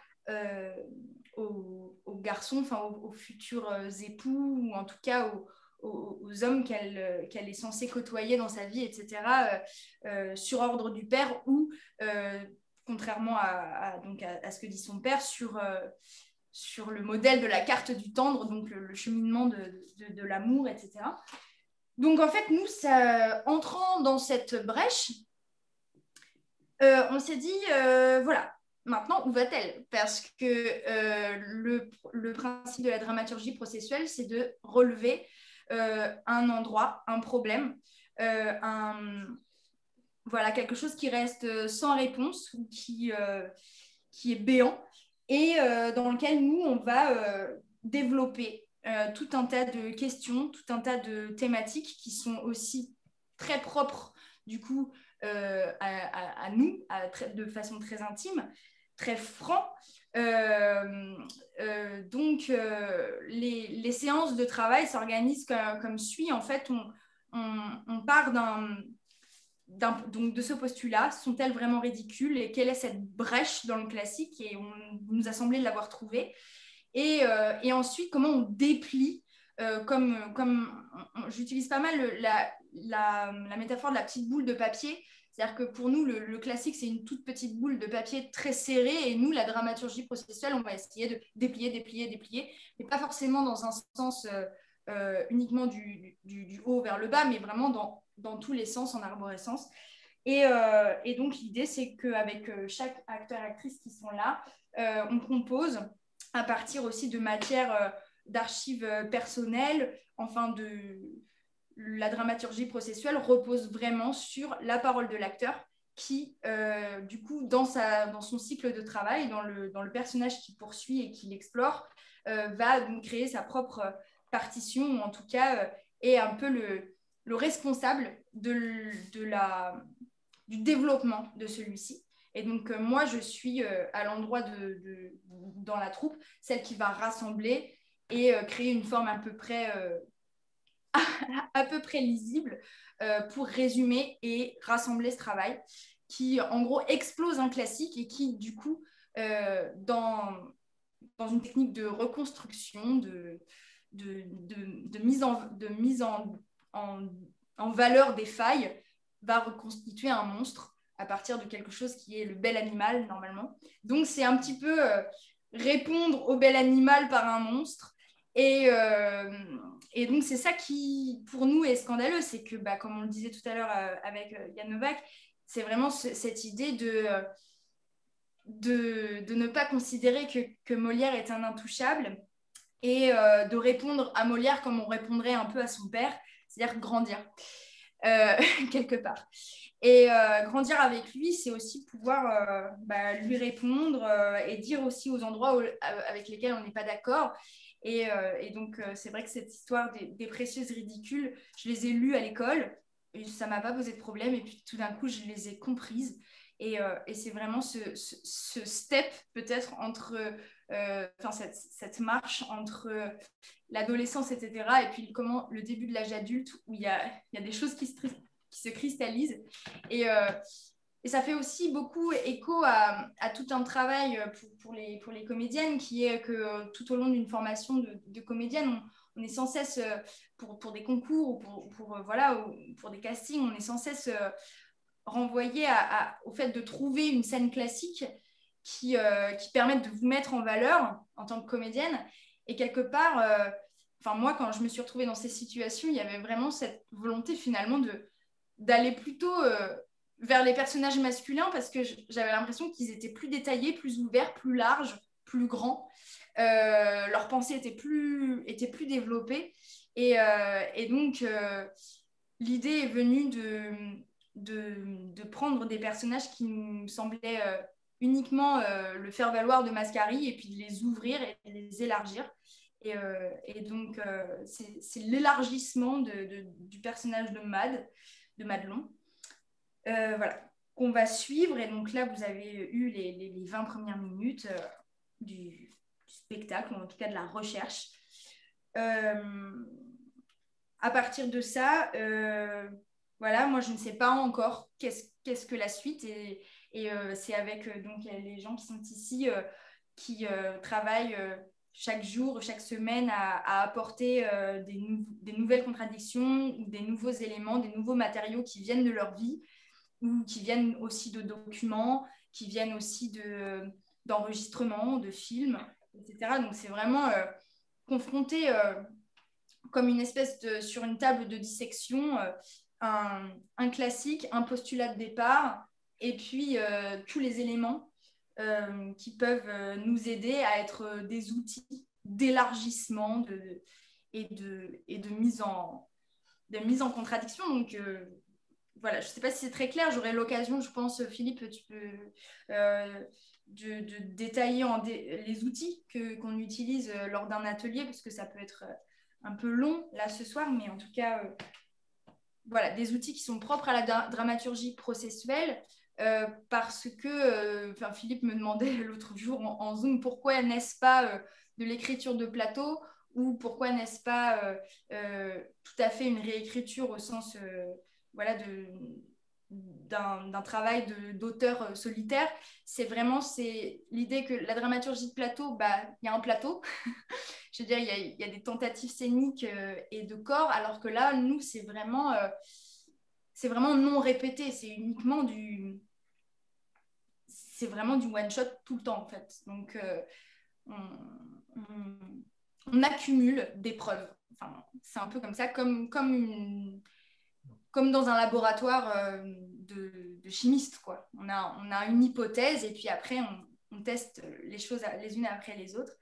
aux garçons, enfin aux futurs époux, ou en tout cas aux hommes qu'elle est censée côtoyer dans sa vie, etc., sur ordre du père ou, contrairement à ce que dit son père, sur le modèle de la carte du tendre, donc le cheminement de l'amour, etc. Donc en fait, nous, entrant dans cette brèche, on s'est dit, voilà, maintenant, où va-t-elle? Parce que le principe de la dramaturgie processuelle, c'est de relever un endroit, un problème, voilà, quelque chose qui reste sans réponse ou qui est béant et dans lequel nous, on va développer tout un tas de questions, tout un tas de thématiques qui sont aussi très propres, du coup, à nous, de façon très intime, très franc. Donc, les séances de travail s'organisent comme suit. En fait, on part donc de ce postulat. Sont-elles vraiment ridicules et quelle est cette brèche dans le classique? Et on nous a semblé l'avoir trouvée. Et ensuite, comment on déplie j'utilise pas mal la métaphore de la petite boule de papier. C'est-à-dire que pour nous, le classique, c'est une toute petite boule de papier très serrée. Et nous, la dramaturgie processuelle, on va essayer de déplier, mais pas forcément dans un sens uniquement du haut vers le bas, mais vraiment dans tous les sens, en arborescence. Et donc, l'idée, c'est qu'avec chaque acteur-actrice qui sont là, on compose à partir aussi de matières d'archives personnelles. Enfin, la dramaturgie processuelle repose vraiment sur la parole de l'acteur qui, du coup, dans son cycle de travail, dans le personnage qu'il poursuit et qu'il explore, va donc créer sa propre partition, ou en tout cas est un peu le responsable du développement de celui-ci. Et donc, moi, je suis à l'endroit dans la troupe, celle qui va rassembler et créer une forme à peu près lisible pour résumer et rassembler ce travail qui, en gros, explose un classique et qui, du coup, dans une technique de reconstruction, de mise en valeur des failles, va reconstituer un monstre à partir de quelque chose qui est le bel animal, normalement. Donc, c'est un petit peu répondre au bel animal par un monstre. Et donc, c'est ça qui, pour nous, est scandaleux. C'est que, comme on le disait tout à l'heure avec Yann Novak, c'est vraiment cette idée de ne pas considérer que Molière est un intouchable et de répondre à Molière comme on répondrait un peu à son père, c'est-à-dire grandir quelque part. Et grandir avec lui, c'est aussi pouvoir lui répondre et dire aussi aux endroits avec lesquels on n'est pas d'accord. Et donc, c'est vrai que cette histoire des précieuses ridicules, je les ai lues à l'école, et ça ne m'a pas posé de problème. Et puis, tout d'un coup, je les ai comprises. Et c'est vraiment ce step, peut-être, entre cette marche entre l'adolescence, etc., et puis le début de l'âge adulte, où il y a des choses qui se cristallisent. Et ça fait aussi beaucoup écho à tout un travail pour les comédiennes, qui est que tout au long d'une formation de comédienne, on est sans cesse, pour des concours ou pour des castings, on est sans cesse renvoyé au fait de trouver une scène classique qui permette de vous mettre en valeur en tant que comédienne. Et quelque part, moi, quand je me suis retrouvée dans ces situations, il y avait vraiment cette volonté finalement d'aller plutôt vers les personnages masculins, parce que j'avais l'impression qu'ils étaient plus détaillés, plus ouverts, plus larges, plus grands. Leur pensée était plus développée. Et donc, l'idée est venue de prendre des personnages qui me semblaient uniquement le faire valoir de Mascari, et puis de les ouvrir et de les élargir. Et donc, c'est l'élargissement du personnage de Madelon. Voilà, qu'on va suivre. Et donc là, vous avez eu les 20 premières minutes du spectacle, ou en tout cas de la recherche. À partir de ça, voilà, moi, je ne sais pas encore qu'est-ce que la suite. Et c'est avec donc les gens qui sont ici qui travaillent chaque jour, chaque semaine à apporter des nouvelles contradictions, ou des nouveaux éléments, des nouveaux matériaux qui viennent de leur vie, ou qui viennent aussi de documents, qui viennent aussi d'enregistrements, de films, etc. Donc, c'est vraiment confronté comme une espèce sur une table de dissection, un classique, un postulat de départ, et puis tous les éléments qui peuvent nous aider à être des outils d'élargissement et de mise en contradiction. Donc, voilà, je ne sais pas si c'est très clair. J'aurai l'occasion, je pense, Philippe, tu peux de détailler les outils qu'on utilise lors d'un atelier, parce que ça peut être un peu long là ce soir, mais en tout cas, voilà, des outils qui sont propres à la dramaturgie processuelle. Parce que Philippe me demandait l'autre jour en Zoom pourquoi n'est-ce pas de l'écriture de plateau, ou pourquoi n'est-ce pas tout à fait une réécriture au sens d'un travail d'auteur solitaire. C'est l'idée que la dramaturgie de plateau, il y a un plateau. Je veux dire, il y a des tentatives scéniques et de corps, alors que là, nous, c'est vraiment non répété. C'est vraiment du one-shot tout le temps, en fait. Donc, on accumule des preuves. Enfin, c'est un peu comme ça, comme dans un laboratoire de chimistes, quoi. On a une hypothèse, et puis après, on teste les choses les unes après les autres.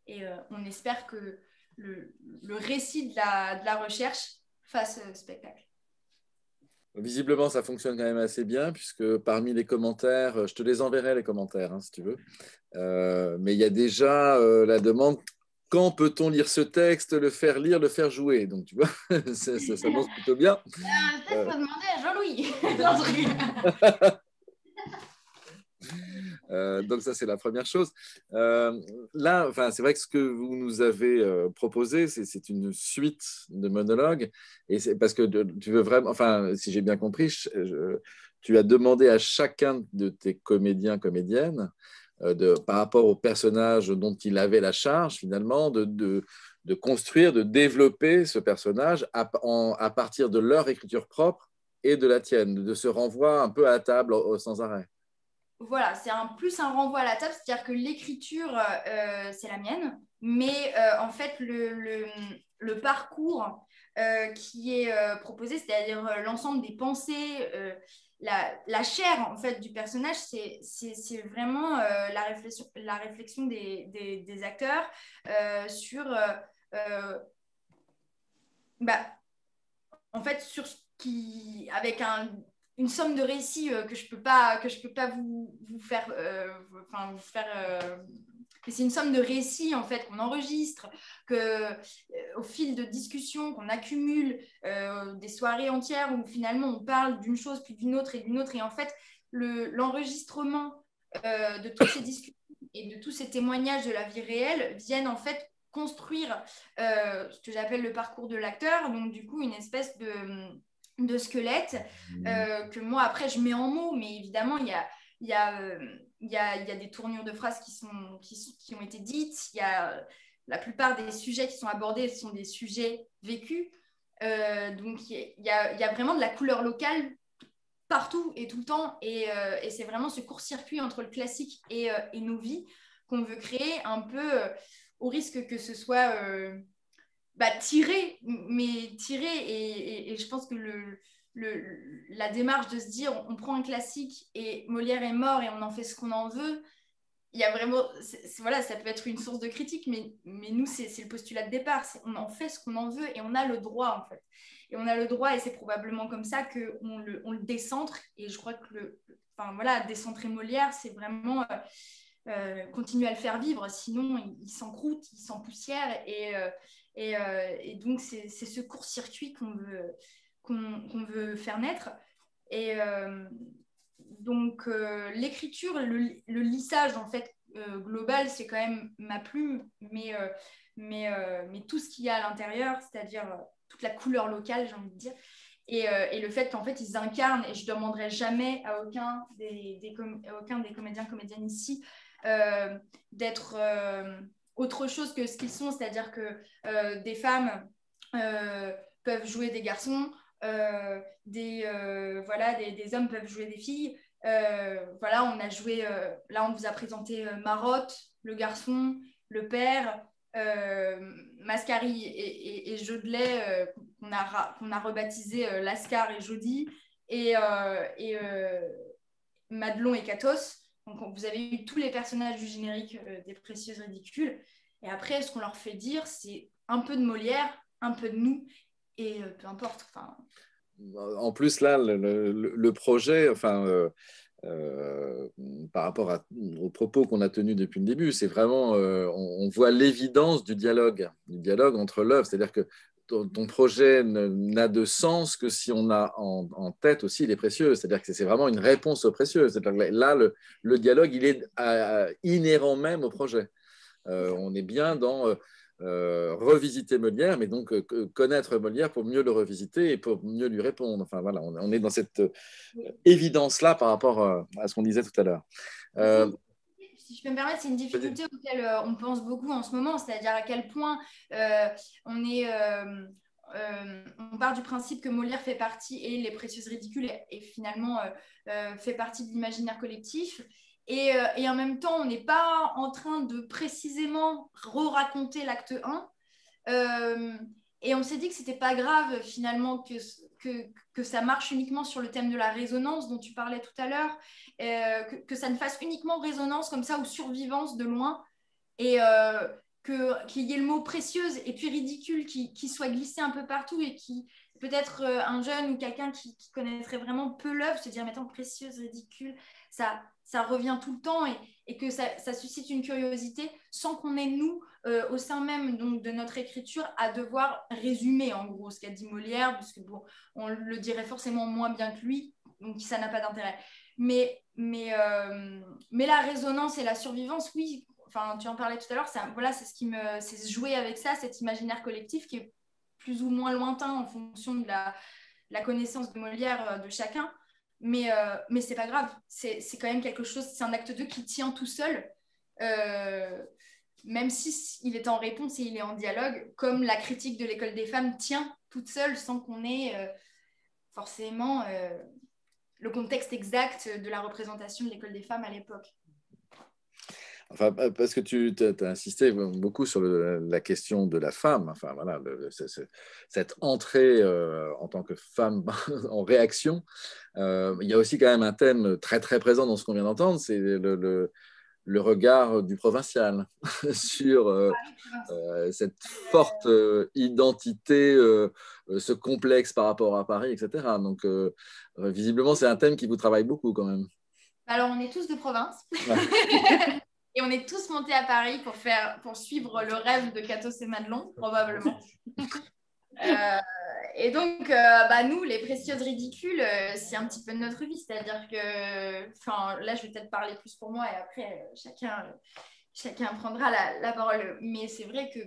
Et on espère que le récit de la recherche fasse spectacle. Visiblement, ça fonctionne quand même assez bien, puisque parmi les commentaires, je te les enverrai, les commentaires, hein, si tu veux. Mais il y a déjà la demande, quand peut-on lire ce texte, le faire lire, le faire jouer? Donc, tu vois, ça s'annonce plutôt bien. Ça, il faut demander à Jean-Louis. Donc ça, c'est la première chose. Là, c'est vrai que ce que vous nous avez proposé, c'est une suite de monologues, et c'est parce que tu veux vraiment, si j'ai bien compris, tu as demandé à chacun de tes comédiennes, par rapport au personnage dont il avait la charge, finalement, de construire, de développer ce personnage à partir de leur écriture propre et de la tienne, de ce renvoi un peu à la table sans arrêt. Voilà, c'est plus un renvoi à la table, c'est-à-dire que l'écriture, c'est la mienne, mais en fait, le parcours qui est proposé, c'est-à-dire l'ensemble des pensées, la chair en fait, du personnage, c'est vraiment la réflexion des acteurs sur en fait, avec une somme de récits que je peux pas vous faire, mais c'est une somme de récits en fait qu'on enregistre, au fil de discussions qu'on accumule, des soirées entières où finalement on parle d'une chose puis d'une autre, et en fait l'enregistrement de toutes ces discussions et de tous ces témoignages de la vie réelle viennent en fait construire ce que j'appelle le parcours de l'acteur, donc du coup une espèce de squelette que moi après je mets en mots, mais évidemment il y a des tournures de phrases qui ont été dites, la plupart des sujets qui sont abordés sont des sujets vécus, donc il y a vraiment de la couleur locale partout et tout le temps, et c'est vraiment ce court-circuit entre le classique et nos vies qu'on veut créer un peu au risque que ce soit tiré, et je pense que la démarche de se dire on prend un classique et Molière est mort et on en fait ce qu'on en veut, il y a vraiment, voilà, ça peut être une source de critique, mais nous, c'est le postulat de départ, on en fait ce qu'on en veut et on a le droit, en fait. Et on a le droit, et c'est probablement comme ça qu'on le décentre, et je crois que décentrer Molière, c'est vraiment continuer à le faire vivre, sinon il s'encroute, il s'empoussière, et donc c'est ce court-circuit qu'on veut faire naître. Et donc l'écriture, le lissage en fait global, c'est quand même ma plume, mais tout ce qu'il y a à l'intérieur, c'est-à-dire toute la couleur locale, j'ai envie de dire, et le fait qu'en fait ils incarnent, et je ne demanderai jamais à aucun des comédiens, comédiennes ici d'être autre chose que ce qu'ils sont, c'est-à-dire que des femmes peuvent jouer des garçons, des hommes peuvent jouer des filles. On a joué, là on vous a présenté Marotte, le garçon, le père, Mascari et Jodelet, qu'on a rebaptisé Lascar et Jody, et Madelon et Catos. Donc vous avez eu tous les personnages du générique des Précieuses Ridicules. Et après, ce qu'on leur fait dire, c'est un peu de Molière, un peu de nous, et peu importe. En plus, là, le projet, par rapport aux propos qu'on a tenus depuis le début, c'est vraiment, on voit l'évidence du dialogue entre l'œuvre. C'est-à-dire que ton projet n'a de sens que si on a en tête aussi les précieuses. C'est-à-dire que c'est vraiment une réponse aux précieuses. Là, le dialogue, il est inhérent même au projet. On est bien dans revisiter Molière, mais donc connaître Molière pour mieux le revisiter et pour mieux lui répondre. Enfin, voilà, on est dans cette évidence-là par rapport à ce qu'on disait tout à l'heure. Si je peux me permettre, c'est une difficulté auquel on pense beaucoup en ce moment, c'est-à-dire à quel point on part du principe que Molière fait partie, et Les Précieuses Ridicules, et finalement fait partie de l'imaginaire collectif. Et en même temps, on n'est pas en train de précisément re-raconter l'acte 1. Et on s'est dit que c'était pas grave finalement que ça marche uniquement sur le thème de la résonance dont tu parlais tout à l'heure, que ça ne fasse uniquement résonance comme ça ou survivance de loin, et qu'il y ait le mot précieuse et puis ridicule qui soit glissé un peu partout, et qui peut-être un jeune ou quelqu'un qui connaîtrait vraiment peu l'œuvre se dire mais attends, précieuse, ridicule, ça revient tout le temps, et que ça suscite une curiosité sans qu'on ait nous au sein même donc, de notre écriture à devoir résumer en gros ce qu'a dit Molière, parce que bon, on le dirait forcément moins bien que lui, donc ça n'a pas d'intérêt. Mais la résonance et la survivance, oui, enfin, tu en parlais tout à l'heure, c'est jouer avec ça, cet imaginaire collectif qui est plus ou moins lointain en fonction de la connaissance de Molière de chacun. Mais c'est pas grave, c'est quand même quelque chose, c'est un acte 2 qui tient tout seul, même si il est en réponse et il est en dialogue, comme la critique de l'école des femmes tient toute seule sans qu'on ait forcément le contexte exact de la représentation de l'école des femmes à l'époque. Enfin, parce que tu as insisté beaucoup sur la question de la femme, enfin, voilà, cette entrée en tant que femme en réaction. Il y a aussi quand même un thème très très présent dans ce qu'on vient d'entendre, c'est le regard du provincial sur cette forte identité, ce complexe par rapport à Paris, etc. Donc, visiblement, c'est un thème qui vous travaille beaucoup quand même. Alors, on est tous de province. Et on est tous montés à Paris pour suivre le rêve de Catos et Madelon, probablement. Et donc, nous, les précieuses ridicules, c'est un petit peu de notre vie. C'est-à-dire que, là, je vais peut-être parler plus pour moi et après, chacun prendra la parole. Mais c'est vrai que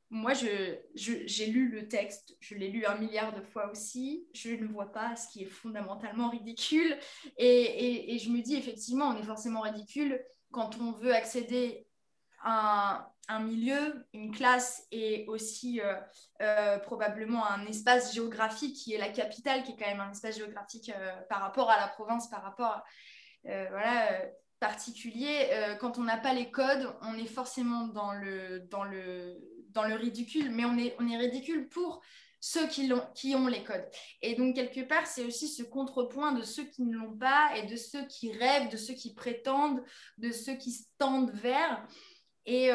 moi, j'ai lu le texte, je l'ai lu 1 milliard de fois aussi. Je ne vois pas ce qui est fondamentalement ridicule. Et je me dis, effectivement, on est forcément ridicule quand on veut accéder à un milieu, une classe et aussi probablement un espace géographique qui est la capitale, qui est quand même un espace géographique par rapport à la province, par rapport à particulier. Quand on n'a pas les codes, on est forcément dans le ridicule, mais on est ridicule pour ceux qui ont les codes. Et donc, quelque part, c'est aussi ce contrepoint de ceux qui ne l'ont pas et de ceux qui rêvent, de ceux qui prétendent, de ceux qui se tendent vers. Et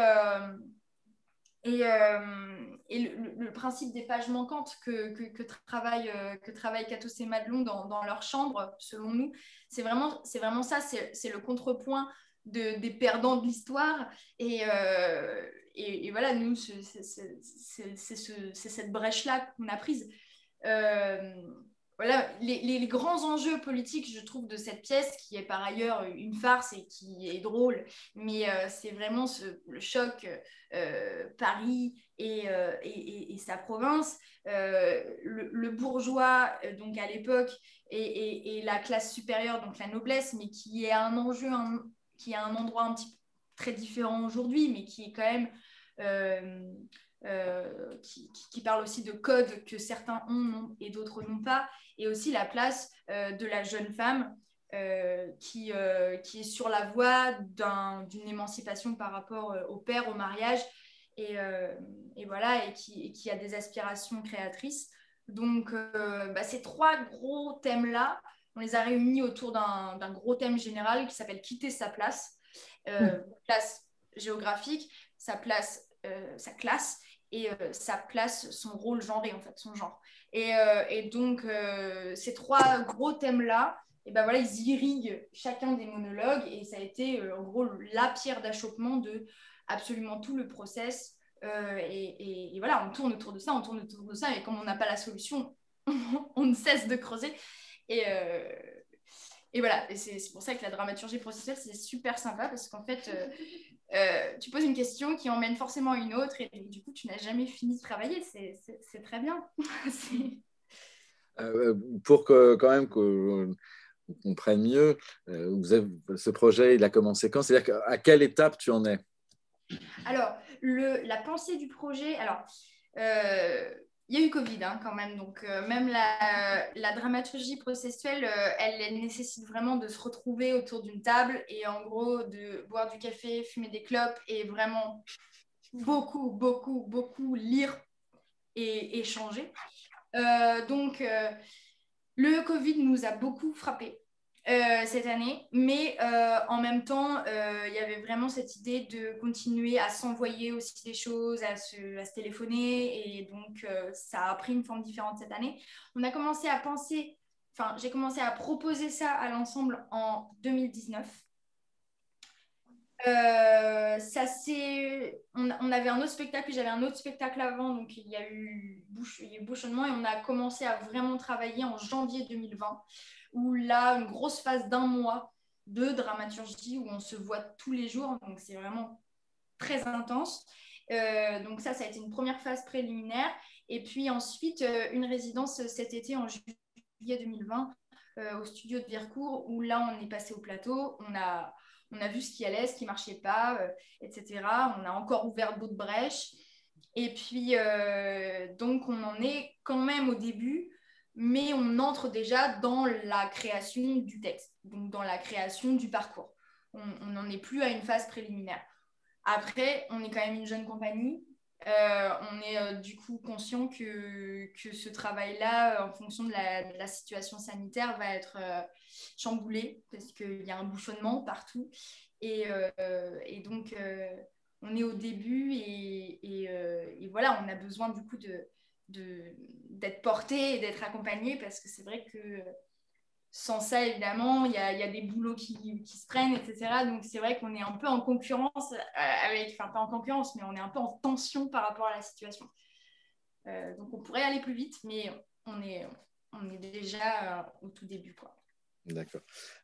le principe des pages manquantes que travaillent Catos et Madelon dans leur chambre, selon nous, c'est vraiment ça, c'est le contrepoint des perdants de l'histoire. Et voilà, nous, c'est cette brèche-là qu'on a prise. Voilà, les grands enjeux politiques, je trouve, de cette pièce, qui est par ailleurs une farce et qui est drôle, mais c'est vraiment le choc Paris et sa province, le bourgeois, donc à l'époque, et la classe supérieure, donc la noblesse, mais qui est un enjeu, qui est un endroit un petit peu très différent aujourd'hui, mais qui est quand même... qui parle aussi de codes que certains ont et d'autres n'ont pas, et aussi la place de la jeune femme qui est sur la voie d'une émancipation par rapport au père, au mariage, et voilà, et qui a des aspirations créatrices. Donc, ces 3 gros thèmes-là, on les a réunis autour d'un gros thème général qui s'appelle quitter sa place, place géographique, sa place, sa classe, et sa place, son rôle genré, en fait, son genre. Et donc, ces 3 gros thèmes-là, et voilà, ils irriguent chacun des monologues, et ça a été, en gros, la pierre d'achoppement de absolument tout le process. Et voilà, on tourne autour de ça, et comme on n'a pas la solution, on ne cesse de creuser. Et voilà, et c'est pour ça que la dramaturgie processuelle, c'est super sympa, parce qu'en fait... tu poses une question qui emmène forcément une autre, et du coup tu n'as jamais fini de travailler. C'est très bien. Pour que quand même qu'on comprenne mieux, ce projet, il a commencé quand? C'est-à-dire à quelle étape tu en es? Alors, la pensée du projet, il y a eu Covid quand même, donc même la dramaturgie processuelle, elle nécessite vraiment de se retrouver autour d'une table et en gros de boire du café, fumer des clopes et vraiment beaucoup, beaucoup, beaucoup lire et échanger. Donc, le Covid nous a beaucoup frappés cette année, mais en même temps, il y avait vraiment cette idée de continuer à s'envoyer aussi des choses, à se téléphoner, et donc ça a pris une forme différente cette année. On a commencé à penser, j'ai commencé à proposer ça à l'ensemble en 2019. On avait un autre spectacle, j'avais un autre spectacle avant, donc il y a eu bouchonnement, et on a commencé à vraiment travailler en janvier 2020, où là, une grosse phase d'1 mois de dramaturgie où on se voit tous les jours, donc c'est vraiment très intense. Donc ça a été une première phase préliminaire, et puis ensuite une résidence cet été en juillet 2020 au studio de Vircourt, où là on est passé au plateau, on a vu ce qui allait, ce qui ne marchait pas, etc. On a encore ouvert d'autres brèches. Et puis, donc, on en est quand même au début, mais on entre déjà dans la création du texte, donc dans la création du parcours. On n'en est plus à une phase préliminaire. Après, on est quand même une jeune compagnie. On est du coup conscient que ce travail-là, en fonction de la situation sanitaire, va être chamboulé parce qu'il y a un bouchonnement partout. Et donc, on est au début et voilà, on a besoin du coup d'être porté et d'être accompagné parce que c'est vrai que sans ça, évidemment, il y a des boulots qui se prennent, etc. Donc, c'est vrai qu'on est un peu en concurrence enfin, pas en concurrence, mais on est un peu en tension par rapport à la situation. Donc, on pourrait aller plus vite, mais on est déjà au tout début, quoi. D'accord.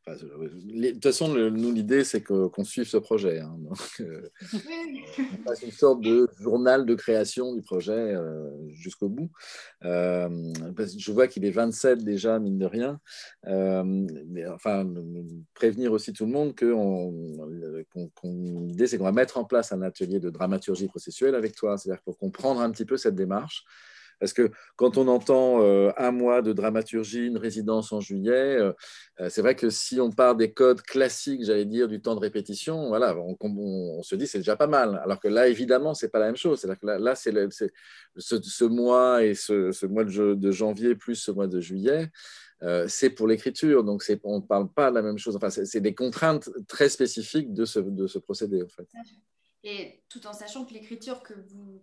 Enfin, de toute façon, nous, l'idée, c'est qu'on suive ce projet. Hein. Donc, on fasse une sorte de journal de création du projet jusqu'au bout. Parce que je vois qu'il est 27 déjà, mine de rien. Mais, enfin, prévenir aussi tout le monde que l'idée, c'est qu'on va mettre en place un atelier de dramaturgie processuelle avec toi, c'est-à-dire pour comprendre un petit peu cette démarche. Parce que quand on entend un mois de dramaturgie, une résidence en juillet, c'est vrai que si on part des codes classiques, j'allais dire, du temps de répétition, voilà, on se dit c'est déjà pas mal. Alors que là, évidemment, c'est pas la même chose. C'est-à-dire que là c'est ce mois et ce mois de janvier plus ce mois de juillet, c'est pour l'écriture. Donc, on ne parle pas de la même chose. Enfin, c'est des contraintes très spécifiques de ce procédé, en fait. Et tout en sachant que l'écriture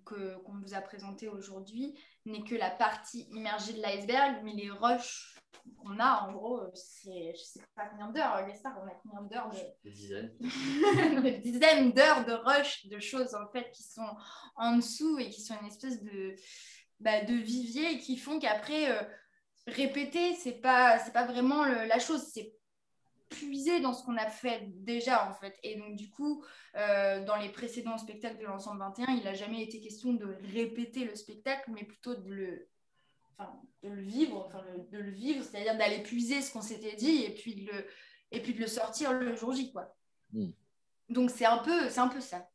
qu'on vous a présentée aujourd'hui n'est que la partie immergée de l'iceberg, mais les rushs qu'on a, en gros, c'est, je ne sais pas combien d'heures, Gaspard, on a combien d'heures Des dizaines. Des dizaines d'heures de rush, de choses en fait qui sont en dessous et qui sont une espèce de vivier et qui font qu'après, répéter, c'est pas vraiment la chose, c'est puiser dans ce qu'on a fait déjà en fait. Et donc du coup, dans les précédents spectacles de l'ensemble 21, il n'a jamais été question de répéter le spectacle, mais plutôt de le vivre, c'est-à-dire d'aller puiser ce qu'on s'était dit et puis de le sortir le jour J, quoi. Donc c'est un peu ça.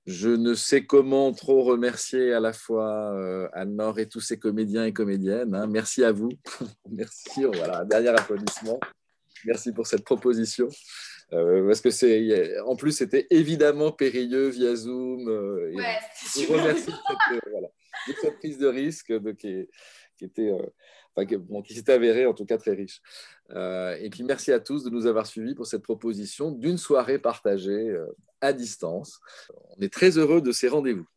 Je ne sais comment trop remercier à la fois Anne-Laure et tous ces comédiens et comédiennes. Hein. Merci à vous. Merci. Voilà, un dernier applaudissement. Merci pour cette proposition. Parce que en plus, c'était évidemment périlleux via Zoom. Ouais, je vous remercie de cette prise de risque qui était... qui s'est avérée en tout cas très riche. Et puis merci à tous de nous avoir suivis pour cette proposition d'une soirée partagée à distance. On est très heureux de ces rendez-vous.